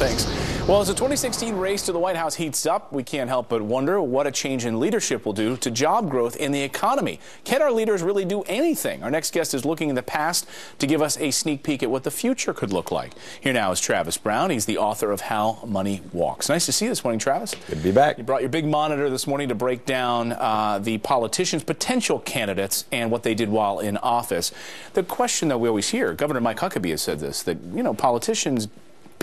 Thanks. Well, as the 2016 race to the White House heats up, we can't help but wonder what a change in leadership will do to job growth in the economy. Can our leaders really do anything? Our next guest is looking in the past to give us a sneak peek at what the future could look like. Here now is Travis Brown. He's the author of How Money Walks. Nice to see you this morning, Travis. Good to be back. You brought your big monitor this morning to break down the politicians, potential candidates, and what they did while in office. The question that we always hear, Governor Mike Huckabee has said this, that, politicians,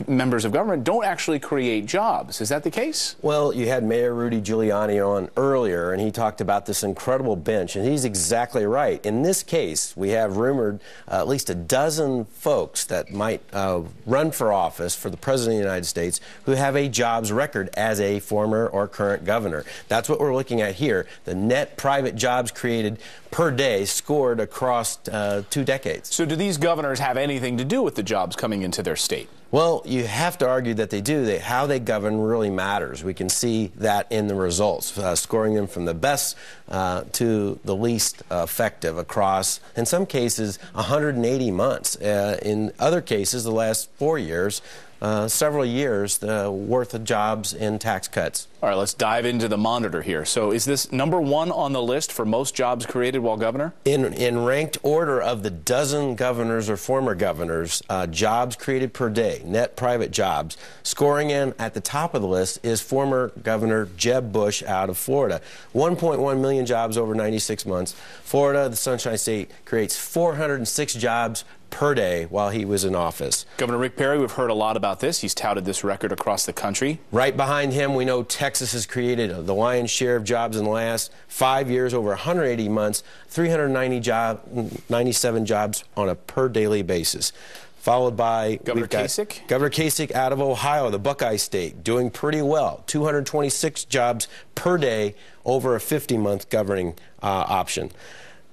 members of government don't actually create jobs. Is that the case? Well, you had Mayor Rudy Giuliani on earlier, and he talked about this incredible bench, and he's exactly right. In this case, we have rumored at least a dozen folks that might run for office for the President of the United States who have a jobs record as a former or current governor. That's what we're looking at here. The net private jobs created per day scored across 2 decades. So do these governors have anything to do with the jobs coming into their state? Well, you have to argue that they do. How they govern really matters. We can see that in the results, scoring them from the best to the least effective across, in some cases, 180 months. In other cases, the last 4 years, several years worth of jobs and tax cuts. All right, let's dive into the monitor here. So is this #1 on the list for most jobs created while governor? In ranked order of the dozen governors or former governors, jobs created per day, net private jobs, scoring in at the top of the list is former Governor Jeb Bush out of Florida. 1.1 million jobs over 96 months. Florida, the Sunshine State, creates 406 jobs per day while he was in office. Governor Rick Perry, we've heard a lot about this. He's touted this record across the country. Right behind him, we know Texas has created the lion's share of jobs in the last 5 years, over 180 months, 397 jobs on a per daily basis. Followed by Governor Kasich? Governor Kasich out of Ohio, the Buckeye State, doing pretty well. 226 jobs per day over a 50-month governing option.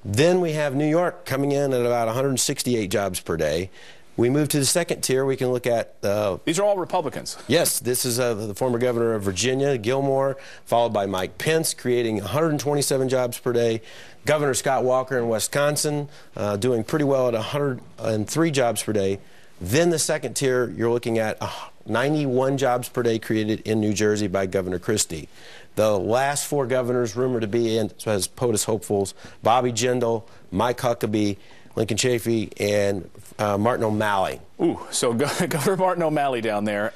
Then we have New York coming in at about 168 jobs per day. We move to the second tier. We can look at these are all Republicans. Yes, this is the former governor of Virginia, Gilmore, followed by Mike Pence, creating 127 jobs per day. Governor Scott Walker in Wisconsin, doing pretty well at 103 jobs per day. Then the second tier, you're looking at 91 jobs per day created in New Jersey by Governor Christie. The last 4 governors rumored to be in as POTUS hopefuls: Bobby Jindal, Mike Huckabee, Lincoln Chafee, and Martin O'Malley. Ooh, so Governor Martin O'Malley down there,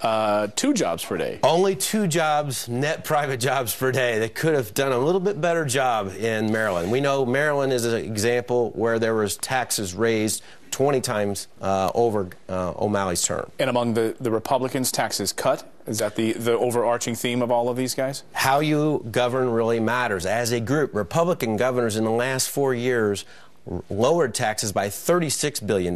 2 jobs per day. Only 2 jobs, net private jobs per day. They could have done a little bit better job in Maryland. We know Maryland is an example where there was taxes raised 20 times over O'Malley's term. And among the Republicans, taxes cut? Is that the overarching theme of all of these guys? How you govern really matters. As a group, Republican governors in the last 4 years lowered taxes by $36 billion.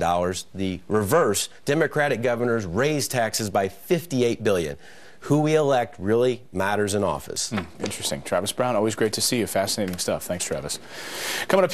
The reverse, Democratic governors raised taxes by $58 billion. Who we elect really matters in office. Interesting. Travis Brown, always great to see you. Fascinating stuff. Thanks, Travis. Coming up.